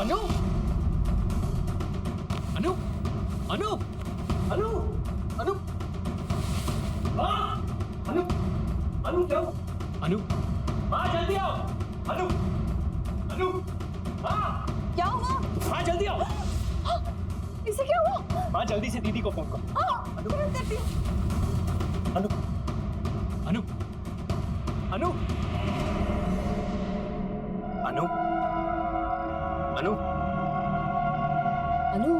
अनु, अनु, अनु, अनु, अनु, हाँ, अनु, अनु क्या हुआ? अनु, हाँ जल्दी आओ, अनु, अनु, हाँ, क्या हुआ? हाँ जल्दी आओ, इसे क्या हुआ? हाँ जल्दी से दीदी को फोन करो। हाँ, तुरंत करती हूँ। अनु, अनु, अनु, अनु, अनु, अनु,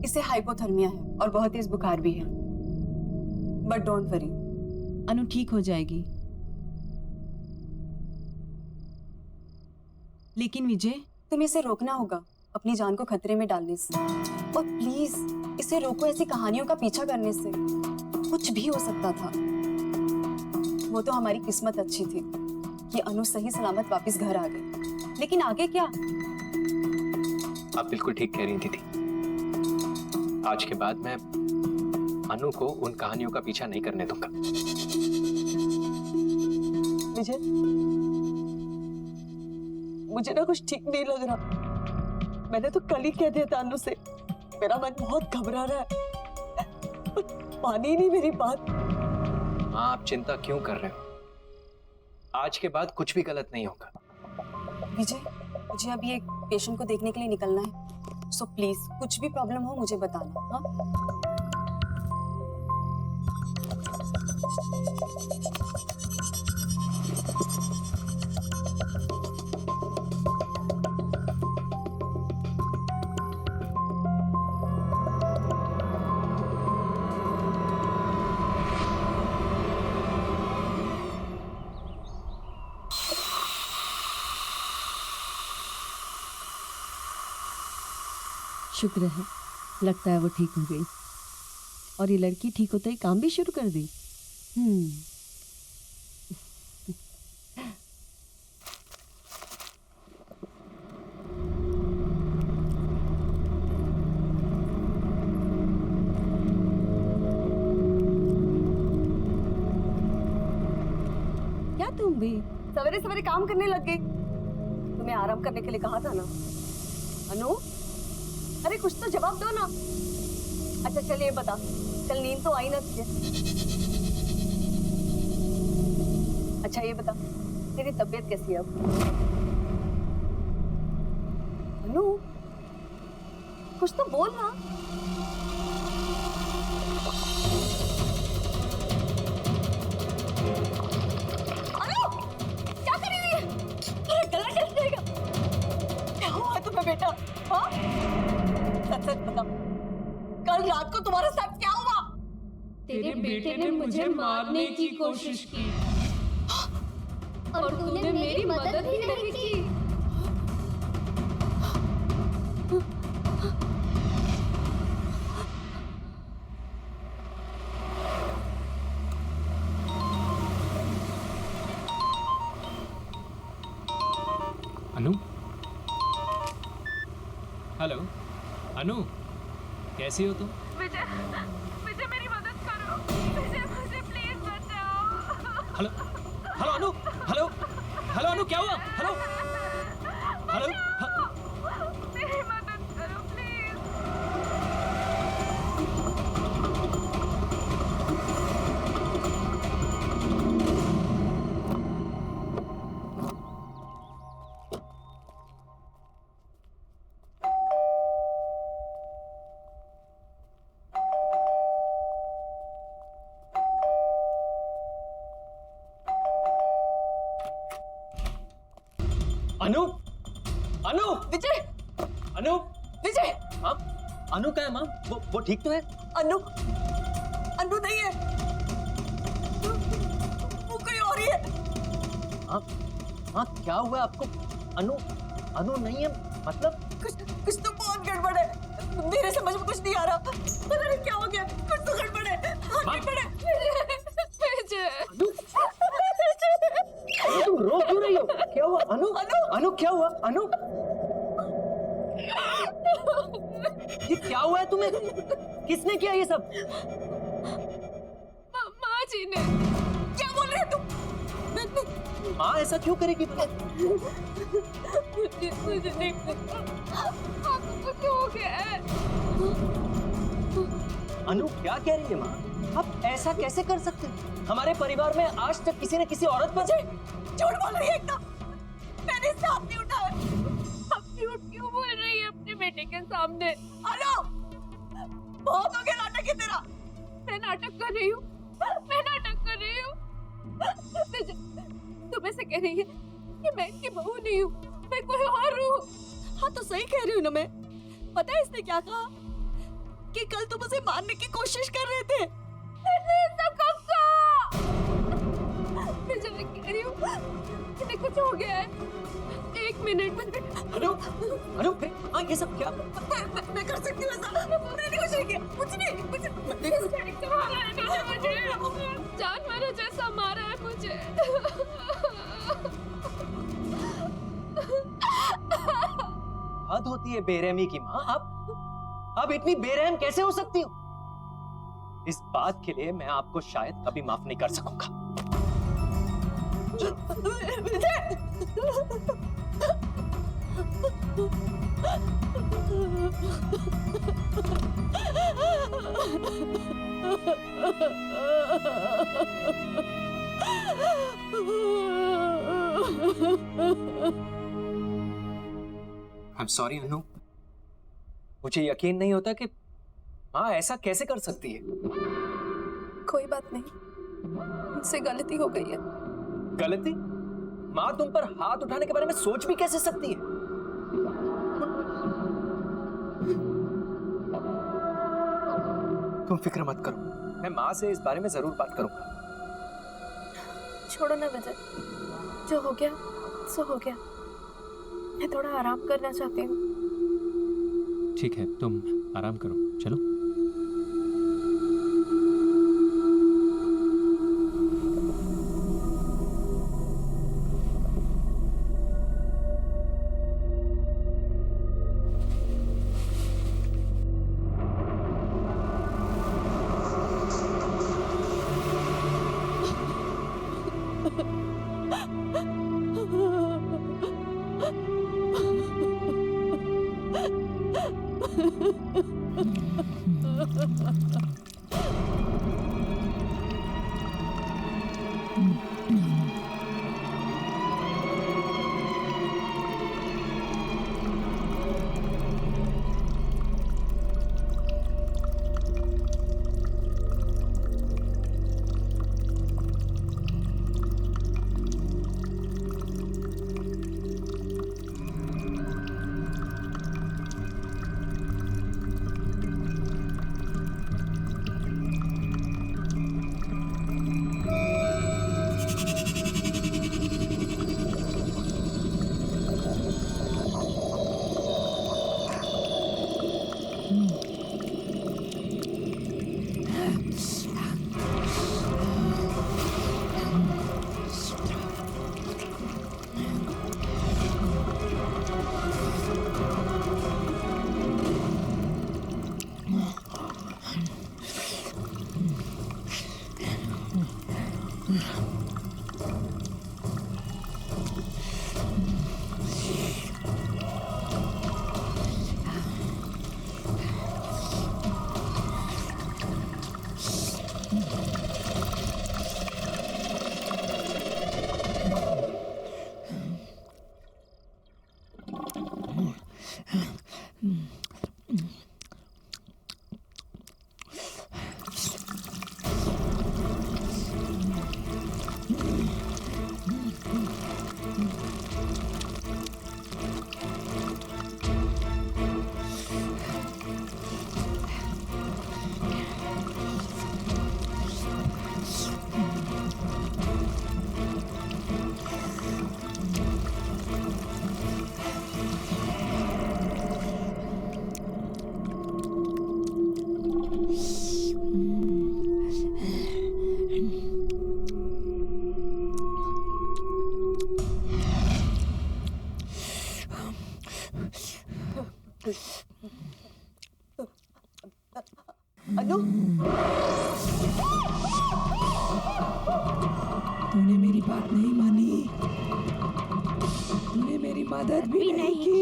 इसे हाइपोथर्मिया है और बहुत तेज बुखार भी है, बट डोंट वरी, अनु ठीक हो जाएगी। लेकिन विजय, तुम्हें इसे रोकना होगा अपनी जान को खतरे में डालने से, और प्लीज इसे रोको ऐसी कहानियों का पीछा करने से। कुछ भी हो सकता था। वो तो हमारी किस्मत अच्छी थी कि अनु सही सलामत वापस घर आ गए, लेकिन आगे क्या? आप बिल्कुल ठीक कह रही थी दीदी। आज के बाद मैं अनु को उन कहानियों का पीछा नहीं करने दूंगा। विजय, मुझे ना कुछ ठीक नहीं लग रहा। मैंने तो कल ही कह दिया था अनु से, मेरा मन बहुत घबरा रहा है, मानी ही नहीं मेरी बात। हाँ, आप चिंता क्यों कर रहे हो? आज के बाद कुछ भी गलत नहीं होगा। विजय, मुझे अभी एक पेशेंट को देखने के लिए निकलना है, सो प्लीज कुछ भी प्रॉब्लम हो मुझे बताना। हाँ, शुक्र है, लगता है वो ठीक हो गई। और ये लड़की ठीक होते ही काम भी शुरू कर दी। क्या तुम भी सवेरे सवेरे काम करने लग गई? तुम्हें आराम करने के लिए कहा था ना। अनु, अरे कुछ तो जवाब दो ना। अच्छा चल ये बता, कल नींद तो आई ना तुझे? अच्छा ये बता, तेरी तबीयत कैसी है अब? अनु, कुछ तो बोल ना। अनु, क्या कर रही है? अरे गला जल जाएगा। क्या हुआ तुम्हें बेटा? हाँ? सच सच बताओ, कल रात को तुम्हारे साथ क्या हुआ? तेरे बेटे ने मुझे मारने की कोशिश की और तूने मेरी मदद ही नहीं की। अनु, हेलो अनु, कैसी हो तुम? विजय, विजय मेरी मदद करो। विजय मुझे प्लीज बचाओ। हेलो हेलो अनु, हेलो हेलो अनु, क्या हुआ? हेलो हेलो, मेरी मदद करो प्लीज। अनु, अनु, विजय, अनु, विजय, माँ, अनु का है माँ? वो ठीक तो है? अनु, अनु नहीं है, वो कोई और ही है। माँ, माँ क्या हुआ आपको? अनु, अनु नहीं है मतलब? कुछ तो बहुत गड़बड़ है, मेरे समझ में कुछ नहीं आ रहा, पता नहीं क्या हो गया, कुछ तो गड़बड़ है, गड़बड़ है। विजय, अनु, अनु तुम रो क्यों रही हो? क्या हुआ? अनु, अनु क्या हुआ? अनु, ये क्या हुआ है तुम्हें? किसने किया ये सब? माँ जी ने। क्या बोल रहे हो तुम? माँ ऐसा क्यों करेगी? मुझे नहीं पता, आपको कुछ हो गया है। अनु क्या कह रही है माँ? आप ऐसा कैसे कर सकते हैं? हमारे परिवार में आज तक किसी न किसी औरत पर झूठ बोल रही है एकदम, मैंने इससे हाथ नहीं उठाया। आप झूठ क्यों बोल रही है अपने बेटे के सामने? अनु, बहुत हो गया नाटक ये तेरा। मैं नाटक कर रही हूँ, मैं नाटक कर रही हूँ। तुम ऐसे कह रही है कि मैं इनकी बहू नहीं हूँ, मैं कोई और हूँ। हाँ तो सही कह रही हूँ ना मैं। पता है इसने क्या कहा? कि कल तुम उसे मारने की कोशिश कर रहे थे। मैं कह रही हूँ इन्हें कुछ हो गया है। एक मिनट। अनु, अनु हाँ ये सब क्या? मैं कर सकती हूँ ऐसा, मैंने कुछ नहीं किया, कुछ नहीं। जानवरों जैसा मारा है मुझे। हद होती है बेरहमी की माँ। आप इतनी बेरहम कैसे हो सकती हो? इस बात के लिए मैं आपको शायद कभी माफ नहीं कर सकूंगा। I'm sorry अनु, मुझे यकीन नहीं होता कि माँ ऐसा कैसे कर सकती है। कोई बात नहीं, मुझसे गलती हो गई है। गलती? माँ तुम पर हाथ उठाने के बारे में सोच भी कैसे सकती है? तुम फिक्र मत करो, मैं माँ से इस बारे में जरूर बात करूंगा। छोड़ो ना विजय, जो हो गया सो हो गया। मैं थोड़ा आराम करना चाहती हूँ। ठीक है, तुम आराम करो, चलो। अनु, तूने मेरी बात नहीं मानी, तूने मेरी मदद भी नहीं की।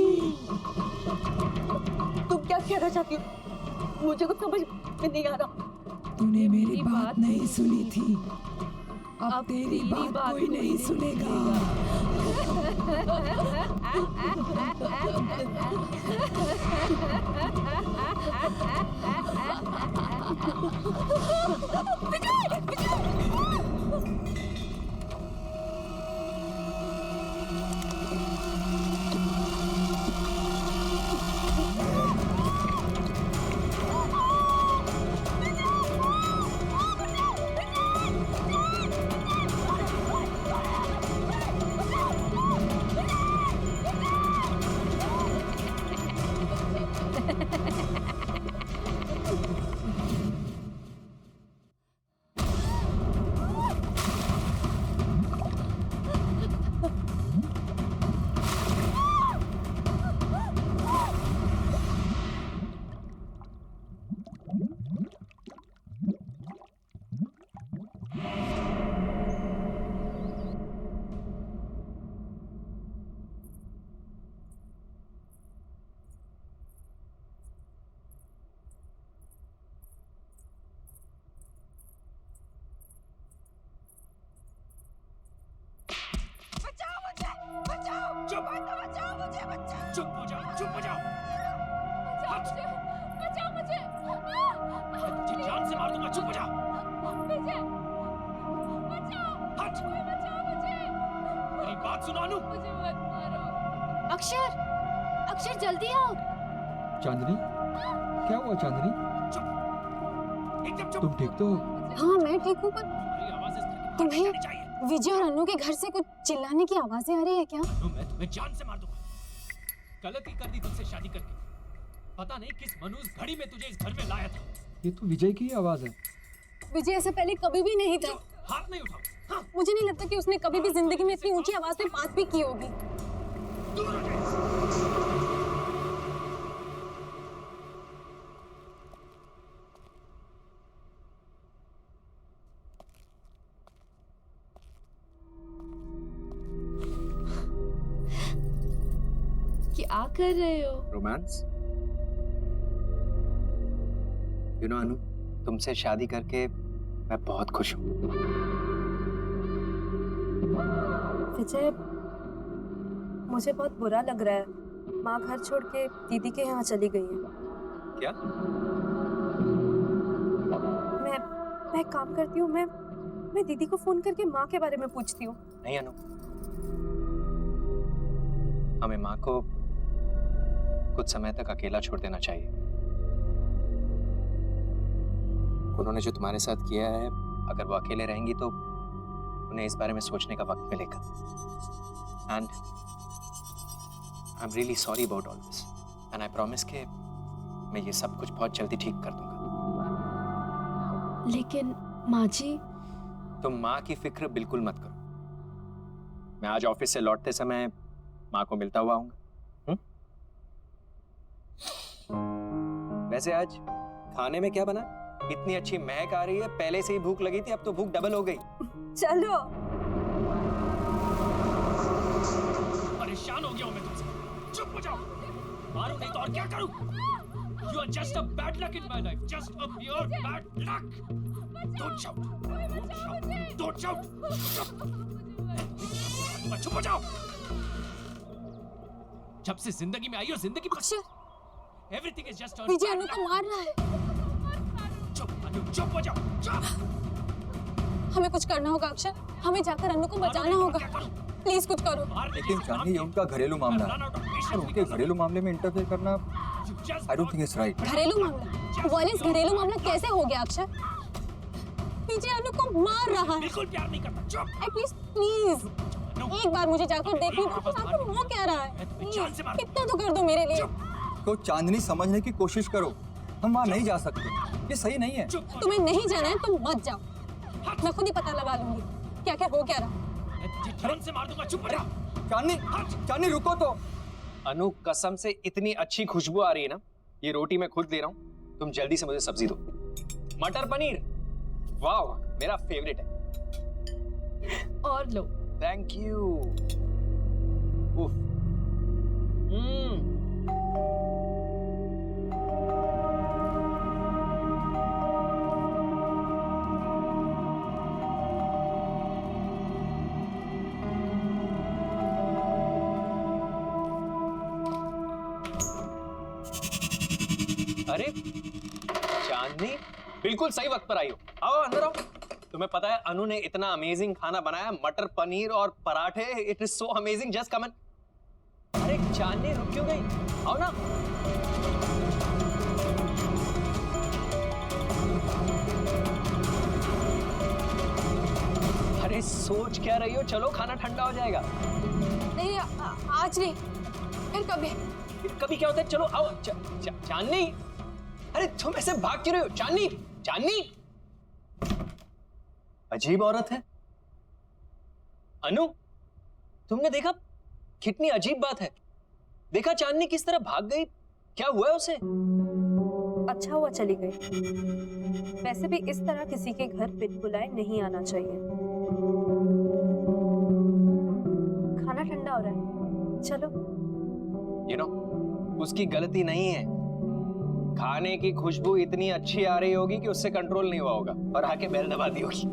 तुम क्या कहना चाहती हो? मुझे कुछ समझ में नहीं आ रहा। तूने मेरी बात नहीं सुनी थी, अब तेरी बात कोई नहीं सुनेगा। चुप हो जाओ, चुप हो जाओ। बचाओ मुझे। मैं तुझे जान से मार दूंगा, चुप हो जाओ। विजय, बचाओ। हट। कोई बचाओ मुझे। मेरी बात सुनो अनु। मुझे मत मारो। अक्षर, अक्षर जल्दी आओ। चांदनी, क्या हुआ चांदनी? चुप, एकदम चुप। तुम ठीक तो हो? हाँ मैं ठीक हूँ, पर तुम्हारी आवाज़ इस घर के बाहर तुम्हें- नहीं जानी चाहिए। विजय और अनु के घर से कुछ चिल्लाने की आवाजें आ रही है क्या? अनु, मैं तुम्हें जान से मार दूंगा। गलती कर दी तुझसे शादी करके। पता नहीं किस मनूस घड़ी में तुझे इस घर में लाया था। ये तो विजय की ही आवाज है। विजय ऐसा पहले कभी भी नहीं था। हाथ नहीं उठाओ। हाँ, मुझे नहीं लगता कि उसने कभी भी जिंदगी में इतनी ऊंची आवाज में बात भी की होगी। दूर हो जाए। क्या कर रहे हो? रोमांस? यू नो अनु, तुमसे शादी करके मैं बहुत खुश हूँ। विजय, मुझे बहुत बुरा लग रहा है। माँ घर छोड़ के दीदी के यहाँ चली गई है। क्या? मैं एक काम करती हूँ, मैं दीदी को फोन करके माँ के बारे में पूछती हूँ। नहीं अनु, हमें माँ को कुछ समय तक अकेला छोड़ देना चाहिए। उन्होंने जो तुम्हारे साथ किया है, अगर वो अकेले रहेंगी तो उन्हें इस बारे में सोचने का वक्त मिलेगा। And I am really sorry about all this, and I promise कि मैं ये सब कुछ बहुत जल्दी ठीक कर दूंगा। लेकिन माँ जी, तुम माँ की फिक्र बिल्कुल मत करो। मैं आज ऑफिस से लौटते समय माँ को मिलता हुआ आऊंगा। वैसे आज खाने में क्या बना? इतनी अच्छी महक आ रही है, पहले से ही भूख लगी थी, अब तो भूख डबल हो गई। चलो। परेशान हो गया हूं मैं तुमसे। चुप हो जाओ, मारो नहीं तो और क्या करूं? You are just a bad luck in my life, just a pure bad luck. Don't shout, don't shout, don't shout. चुप हो जाओ। जब से जिंदगी में आई हो, जिंदगी में अक्षर, everything is just a Vijay bad Anu luck. को मार रहा है। चुप अनु, चुप हो जाओ, चुप। हमें कुछ करना होगा अक्षर, हमें जाकर अनु को बचाना होगा। प्लीज कुछ करो। लेकिन चांदनी, ये उनका घरेलू मामला है और उनके घरेलू मामले में इंटरफेयर करना I don't think it's right. घरेलू मामला? वायलेंस घरेलू मामला कैसे हो गया अक्षर? विजय अनु को मार रहा है। बिल्कुल प्यार नहीं करता। चुप। प्लीज प्लीज एक बार मुझे जाकर देखने दो, आखिर वो क्या रहा है। प्लीज इतना तो कर दो मेरे लिए। तो चांदनी, समझने की कोशिश करो, हम वहाँ नहीं जा सकते, ये सही नहीं है। तुम्हें नहीं जाना है, तुम मत जाओ। मैं खुद ही पता लगा लूंगी क्या क्या हो क्या रहा। मैं तुझे तुरंत से मार दूंगा। चुप हो जा। चांदनी, चांदनी रुको तो। अनु कसम से इतनी अच्छी खुशबू आ रही है ना, ये रोटी मैं खुद दे रहा हूँ, तुम जल्दी से मुझे सब्जी दो। मटर पनीर, वाह मेरा फेवरेट है। और लो। Thank you. उफ। अरे चांदनी, बिल्कुल सही वक्त पर आई हो। आओ अंदर आओ। तुम्हें पता है अनु ने इतना अमेजिंग खाना बनाया, मटर पनीर और पराठे। It is so amazing, just come in. अरे चांदनी रुक क्यों गई? आओ ना। अरे सोच क्या रही हो, चलो खाना ठंडा हो जाएगा। नहीं आज नहीं, फिर कभी। कभी क्या होता है, चलो आओ। चांदनी, अरे तुम ऐसे भाग क्यों रहे हो? चांदनी, चांदनी, अजीब औरत है। अनु, तुमने देखा कितनी अजीब बात है। देखा चांदनी किस तरह भाग गई, क्या हुआ है उसे? अच्छा हुआ चली गई। वैसे भी इस तरह किसी के घर बिन बुलाए नहीं आना चाहिए। खाना ठंडा हो रहा है, चलो। You know, उसकी गलती नहीं है। खाने की खुशबू इतनी अच्छी आ रही होगी कि उससे कंट्रोल नहीं हुआ होगा और आके बेल दबा दी होगी।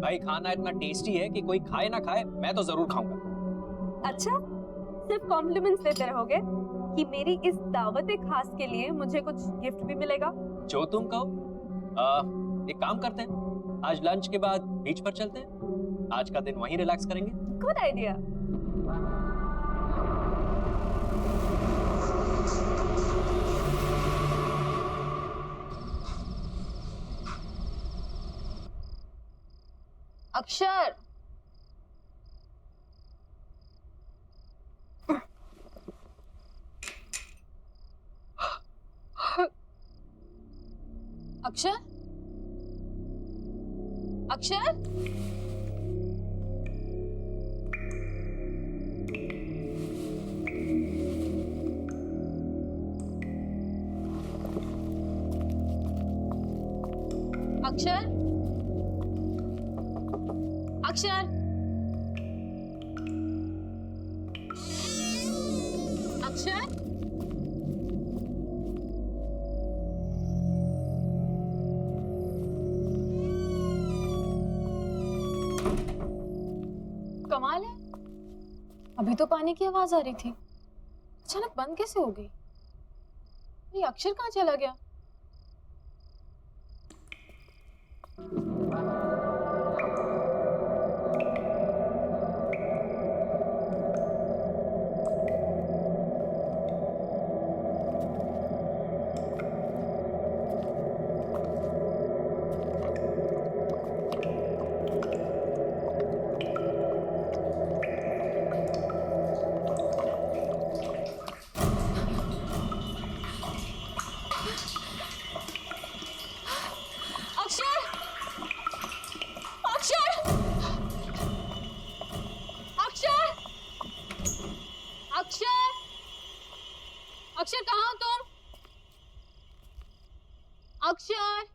भाई खाना इतना टेस्टी है कि कोई खाए ना खाए, मैं तो जरूर खाऊंगा। अच्छा, सिर्फ कॉम्प्लीमेंट्स देते रहोगे कि मेरी इस दावत खास के लिए मुझे कुछ गिफ्ट भी मिलेगा? जो तुम कहो। एक काम करते हैं, आज लंच के बाद बीच पर चलते हैं। आज का दिन वहीं रिलैक्स करेंगे। Good idea. अक्षर, अक्षर, अक्षर, अक्षर, अक्षर, अक्षर, कमाल है, अभी तो पानी की आवाज आ रही थी, अचानक बंद कैसे हो गई? ये अक्षर कहाँ चला गया? अक्षर कहाँ हो तुम? अक्षर,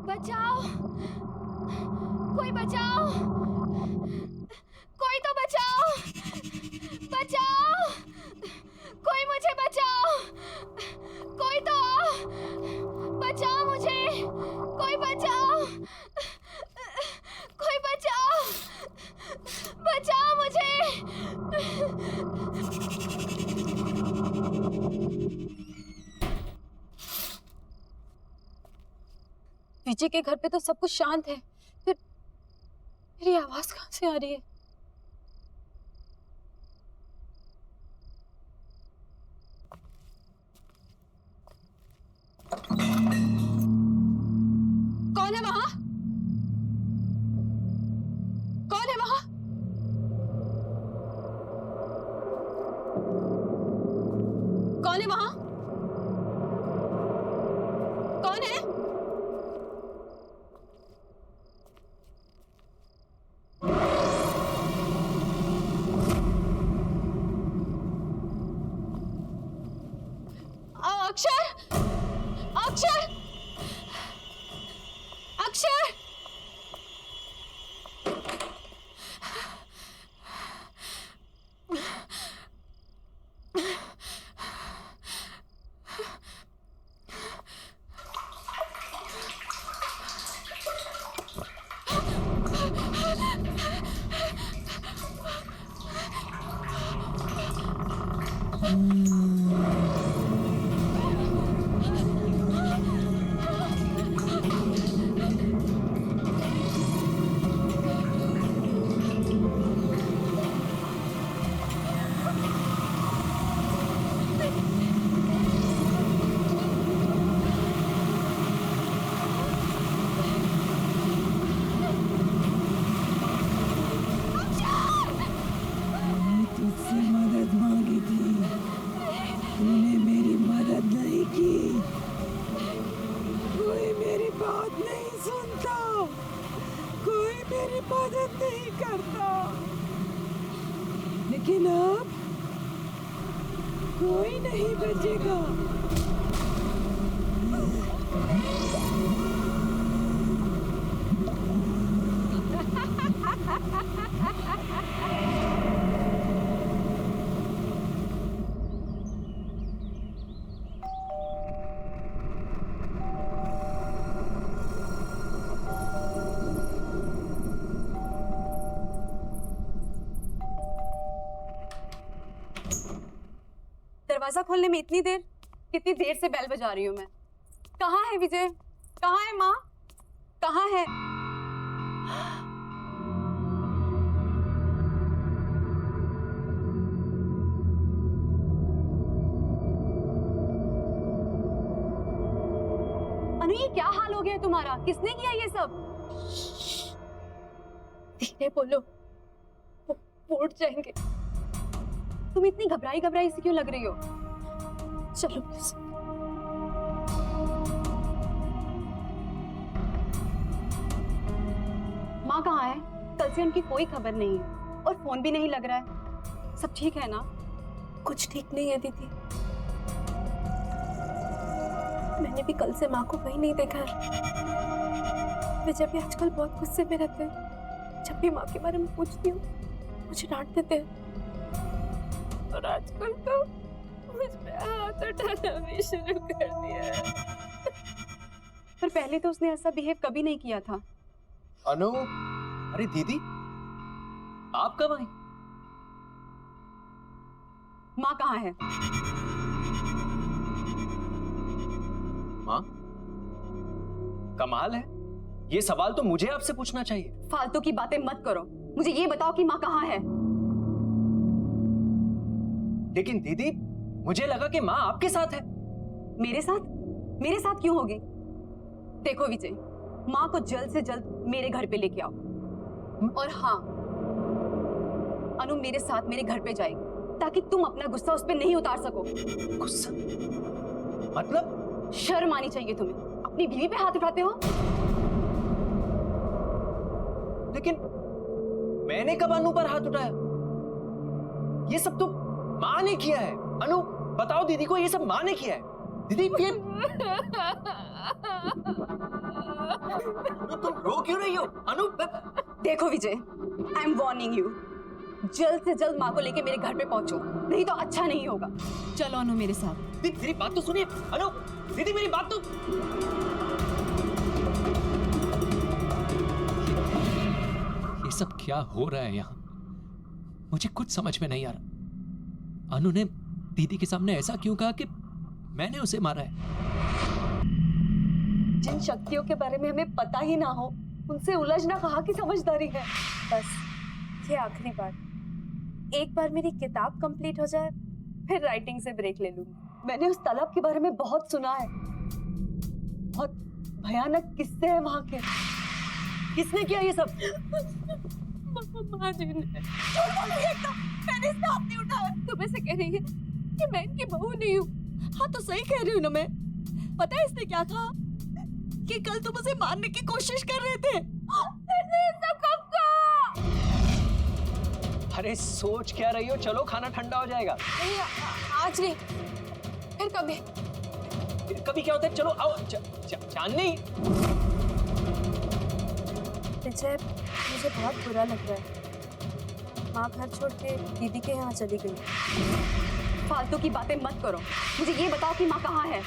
बचाओ, कोई बचाओ, कोई तो बचाओ, बचाओ, कोई मुझे बचाओ, कोई तो बचाओ मुझे, कोई बचाओ, कोई बचाओ, बचाओ मुझे। विजय के घर पे तो सब कुछ शांत है, फिर मेरी आवाज कहाँ से आ रही है? कौन है वहां? कौन है वहां? कौन है वहां? कौन है? अक्षर! अक्षर! अक्षर! मैंने तुझसे मदद मांगी थी, तूने मेरी मदद नहीं की। कोई मेरी बात नहीं सुनता, कोई मेरी मदद नहीं करता, लेकिन अब कोई नहीं बचेगा। दरवाजा खोलने में इतनी देर? कितनी देर से बेल बजा रही हूँ मैं। कहाँ है विजय? कहाँ है माँ? कहाँ है? अनु, ये क्या हाल हो गया है तुम्हारा? किसने किया ये सब? धीरे बोलो, वो उठ जाएंगे। तुम इतनी घबराई घबराई सी क्यों लग रही हो? चलो प्लीज। माँ कहाँ है? कल से उनकी कोई खबर नहीं है और फोन भी नहीं लग रहा है। सब ठीक है ना? कुछ ठीक नहीं है दीदी, मैंने भी कल से माँ को कहीं नहीं देखा है। विजय भी आजकल बहुत गुस्से में रहते हैं। जब भी माँ के बारे में पूछती हूँ मुझे डांट देते हैं, और आजकल तो मुझ पे हाथ उठाना भी शुरू कर दिया है। पर पहले तो उसने ऐसा बिहेव कभी नहीं किया था। अनु, अरे दीदी, आप कब आई? माँ कहाँ है? माँ? कमाल है, ये सवाल तो मुझे आपसे पूछना चाहिए। फालतू की बातें मत करो, मुझे ये बताओ कि माँ कहाँ है? लेकिन दीदी, मुझे लगा कि माँ आपके साथ है। मेरे साथ? मेरे साथ क्यों होगी? देखो विजय, माँ को जल्द से जल्द मेरे घर पे लेके आओ। और हाँ, अनु मेरे साथ मेरे घर पे जाएगी ताकि तुम अपना गुस्सा उस पे नहीं उतार सको। गुस्सा? मतलब? शर्म आनी चाहिए तुम्हें, अपनी बीवी पे हाथ उठाते हो। लेकिन मैंने कब अनु पर हाथ उठाया? ये सब तो माँ ने किया है। अनु, बताओ दीदी को, ये सब माँ ने किया है। दीदी ये अनु, तुम रो क्यों रही हो? अनु, देखो विजय, आई एम वार्निंग यू, जल्द से जल्द माँ को लेके मेरे घर पे पहुंचो, नहीं तो अच्छा नहीं होगा। चलो अनु मेरे साथ। दीदी मेरी बात तो सुनिए। अनु, दीदी मेरी बात तो। ये सब क्या हो रहा है यहाँ? मुझे कुछ समझ में नहीं आ रहा। अनु ने दीदी के सामने ऐसा क्यों कहा कि मैंने उसे मारा है? जिन शक्तियों के बारे में हमें पता ही ना हो, उनसे उलझना कहाँ की समझदारी है। बस ये आखिरी बार, एक बार मेरी किताब कंप्लीट हो जाए फिर राइटिंग से ब्रेक ले लूंगी। मैंने उस तालाब के बारे में बहुत सुना है, बहुत भयानक किस्से हैं वहां के। किसने किया ये सब? माँ जी ने। मैंने इसका हाथ नहीं उठाया। तुम ऐसे कह रही है कि मैं इनकी बहू नहीं हूँ? हाँ तो सही कह रही हूँ ना मैं। पता है इसने क्या कहा? कि कल तुम उसे मारने की कोशिश कर रहे थे। अरे सोच क्या रही हो? चलो खाना ठंडा हो जाएगा। नहीं, आज नहीं, फिर कभी। फिर कभी क्या होता है? चलो आओ। चांदनी, विजय, मुझे बहुत बुरा लग रहा है। माँ घर छोड़ के दीदी के यहाँ चली गई। फालतू की बातें मत करो। मुझे ये बताओ कि माँ कहाँ है?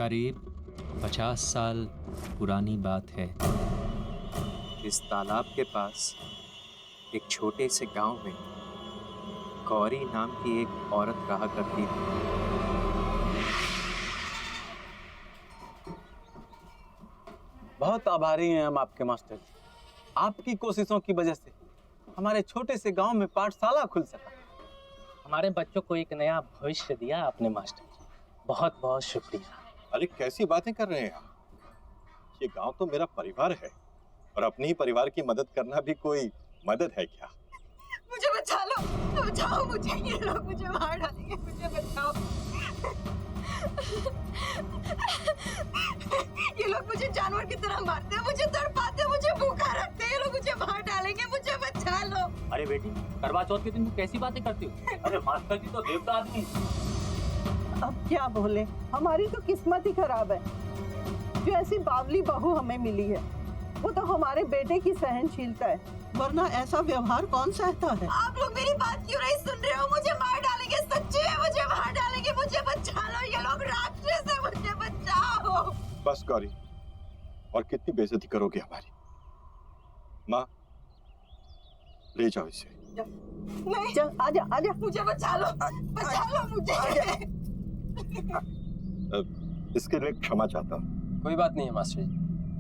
करीब 50 साल पुरानी बात है। इस तालाब के पास एक छोटे से गांव में गौरी नाम की एक औरत रहा करती थी। बहुत आभारी हैं हम आपके मास्टर जी। आपकी कोशिशों की वजह से हमारे छोटे से गांव में पाठशाला खुल सका। हमारे बच्चों को एक नया भविष्य दिया आपने मास्टर जी, बहुत बहुत शुक्रिया। अरे कैसी बातें कर रहे हैं आप? ये गांव तो मेरा परिवार है और अपने ही परिवार की मदद करना भी कोई मदद है क्या? मुझे बचा लो, बचाओ मुझे। ये लोग मुझे मार डालेंगे, मुझे बचाओ। ये लोग मुझे जानवर की तरह मारते हैं, मुझे तड़पाते हैं, मुझे भूखा रखते हैं। ये लोग मुझे मार डालेंगे, मुझे बचा लो। अरे बेटी, करवा चौथ के दिन तू कैसी बातें करती हो? अरे मास्टर जी तो देवता आदमी। अब क्या बोले, हमारी तो किस्मत ही खराब है जो ऐसी बावली बहू हमें मिली है। वो तो हमारे बेटे की सहनशीलता है, वरना ऐसा व्यवहार कौन सहता है। आप लोग मेरी बात क्यों नहीं सुन रहे हो? मुझे मार डालेंगे, सच्ची है, मुझे मार डालेंगे। मुझे बचा लो, ये लोग राक्षस है, मुझे बचाओ। बस गौरी, और कितनी बेइज्जती करोगे हमारी? माँ, ले जाओ इसे। नहीं, चल आजा आजा, मुझे बचा लो, बचा लो मुझे। इसके लिए क्षमा चाहता हूँ। कोई बात नहीं है मास्टर जी,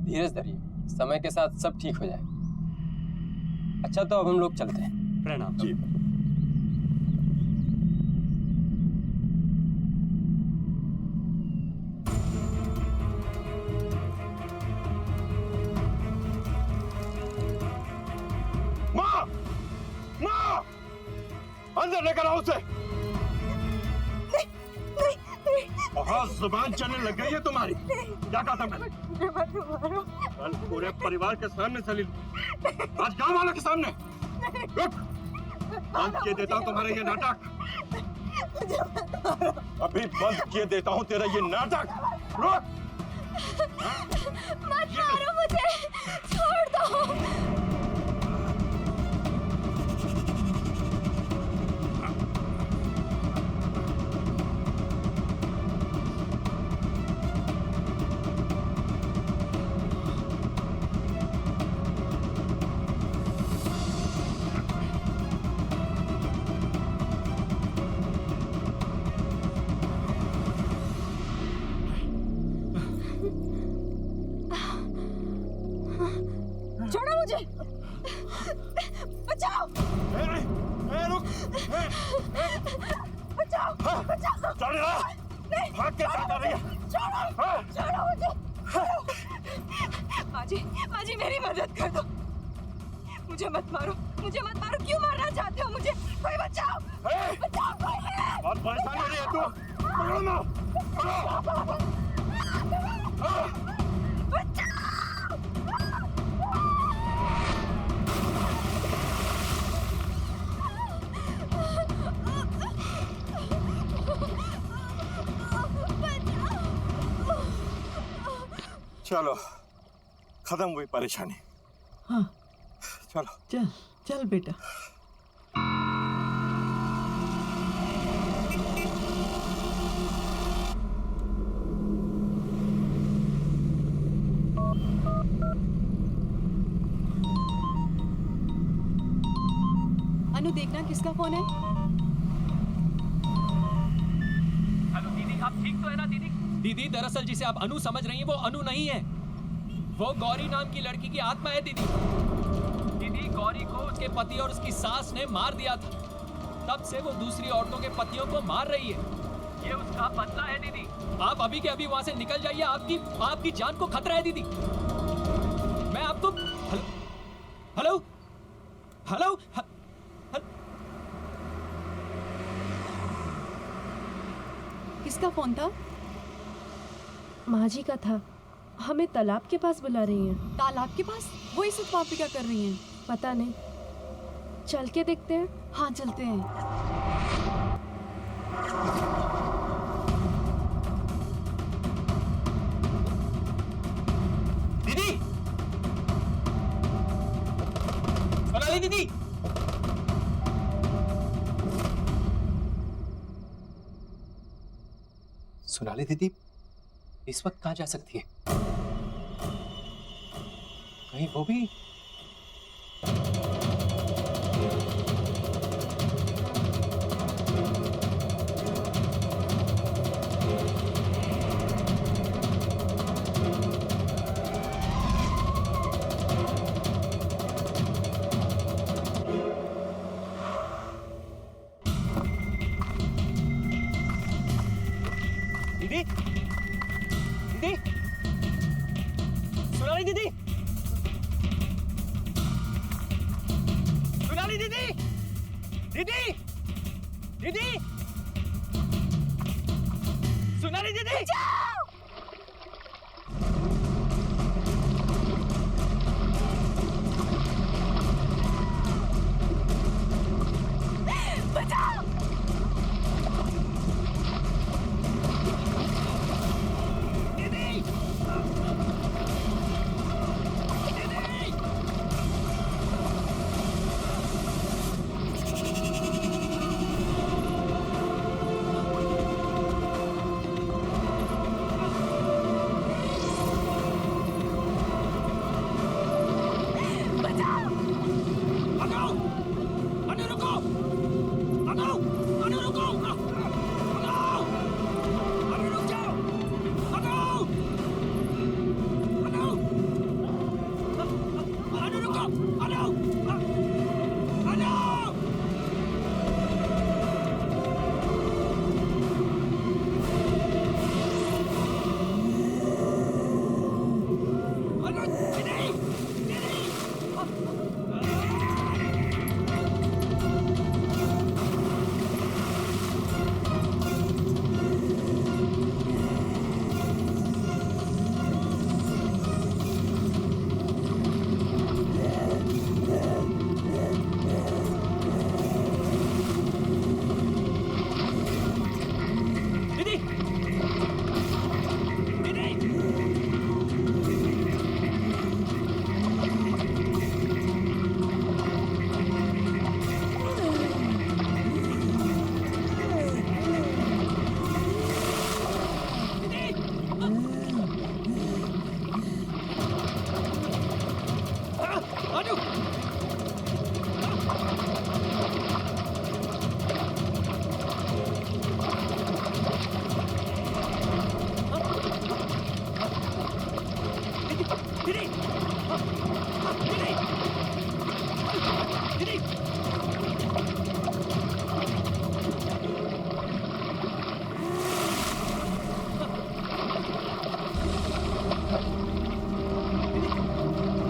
धीरज धरिए, समय के साथ सब ठीक हो जाएगा। अच्छा तो अब हम लोग चलते हैं। प्रणाम जी। माँ, माँ, अंदर लेकर आओ उसे। बहुत जुबान चलने लग गई है तुम्हारी। क्या कहा था मैंने? कल पूरे परिवार के सामने चली, आज गांव वालों के सामने। रुक, बंद किए देता हूँ तुम्हारा ये नाटक। अभी बंद किए देता हूँ तेरा ये नाटक। रुक, मत मारो मुझे, छोड़ दो। छोड़ो मुझे, बचाओ। रुक, बचाओ, बचाओ। चल रहा। भाग के क्या कर रही है? छोड़ो मुझे, माँ जी मेरी मदद कर दो, मुझे मत मारो, क्यों मारना चाहते हो मुझे? कोई बचाओ, बचाओ कोई! बहुत परेशान हो रही है तू। पकड़ो ना, पकड़ो। चलो, खत्म हुई परेशानी। हाँ चलो चल चल बेटा। अनु देखना किसका फोन है? हेलो दीदी, आप ठीक तो है ना दीदी? दीदी दरअसल जिसे आप अनु समझ रही हैं वो अनु नहीं है, वो गौरी नाम की लड़की की आत्मा है दीदी। दीदी गौरी को उसके पति और उसकी सास ने मार दिया था, तब से वो दूसरी औरतों के पतियों को मार रही है। ये उसका बदला है दीदी। आप अभी के अभी वहां से निकल जाइए, आपकी जान को खतरा है दीदी। मैं आपको हेलो हेलो हेलो किसका फोन था? माँ जी का था, हमें तालाब के पास बुला रही हैं। तालाब के पास? वो इस वक्त वहाँ पे क्या कर रही हैं? पता नहीं, चल के देखते हैं। हाँ चलते हैं। दीदी, सोनाली दीदी, सोनाली दीदी इस वक्त कहाँ जा सकती है? कहीं वो भी? दीदी, दीदी, सोनाली दीदी, सोनाली दीदी, दीदी, दीदी, सोनाली दीदी, बचाओ!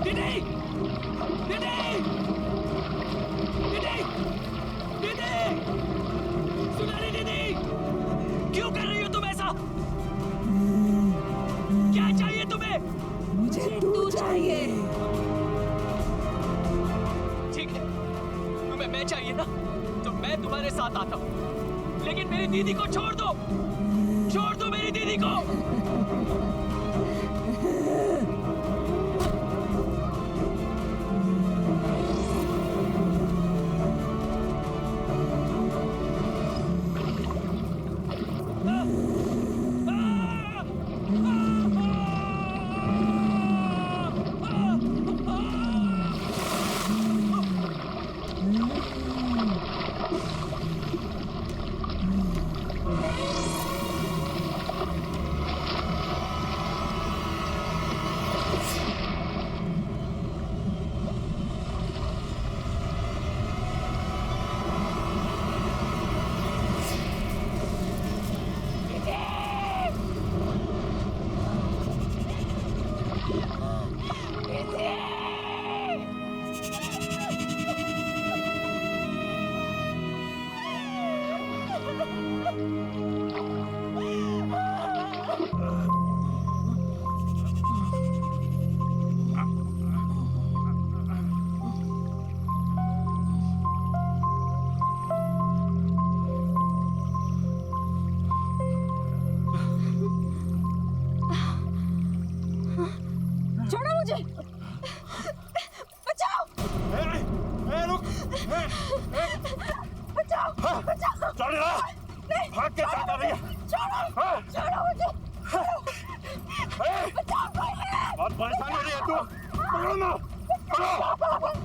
दीदी दीदी दीदी दीदी सुनारी दीदी क्यों कर रही हो तुम ऐसा? क्या चाहिए तुम्हें? मुझे तू चाहिए। ठीक है, तुम्हें मैं चाहिए ना, तो मैं तुम्हारे साथ आता हूँ, लेकिन मेरी दीदी को छोड़ दो मेरी दीदी को। छोड़ो मुझे, बचाओ, रुक, बचाओ, बचाओ, चल रहा, भाग के क्या कर रही है? छोड़ो मुझे, बचाओ कोई है। बहुत परेशान हो रही है तू, पकड़ो ना, पकड़ो।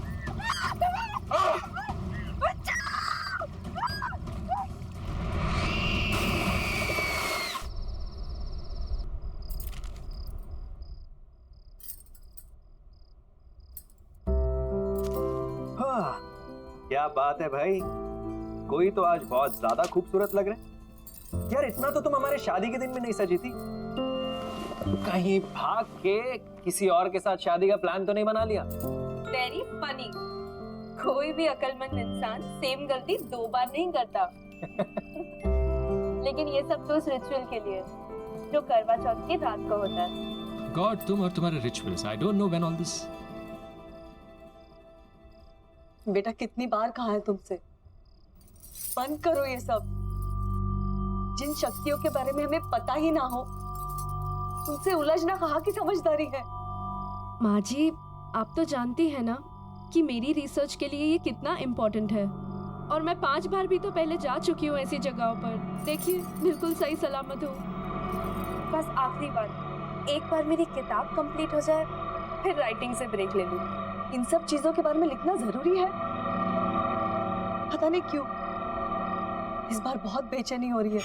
क्या बात है भाई, कोई तो आज बहुत ज्यादा खूबसूरत लग रहा है यार। इतना तो तुम हमारे शादी के दिन में नहीं सजी थी। कहीं भाग के किसी और के साथ शादी का प्लान तो नहीं बना लिया? Very funny. कोई भी अक्लमंद इंसान सेम गलती 2 बार नहीं करता। लेकिन ये सब तो उस रिचुअल के लिए जो करवा चौथ की रात को होता है। गॉड, तुम और तुम्हारे rituals, I don't know when all this. बेटा कितनी बार कहा है तुमसे, बंद करो ये सब। जिन शक्तियों के बारे में हमें पता ही ना हो उनसे उलझना कहाँ की समझदारी है। माँ जी, आप तो जानती हैं ना कि मेरी रिसर्च के लिए ये कितना इम्पोर्टेंट है, और मैं 5 बार भी तो पहले जा चुकी हूँ ऐसी जगहों पर। देखिए, बिल्कुल सही सलामत हूँ। बस आखिरी बार, एक बार मेरी किताब कंप्लीट हो जाए, फिर राइटिंग से ब्रेक ले लूँ। इन सब चीजों के बारे में लिखना जरूरी है? पता नहीं क्यों इस बार बहुत बेचैनी हो रही है।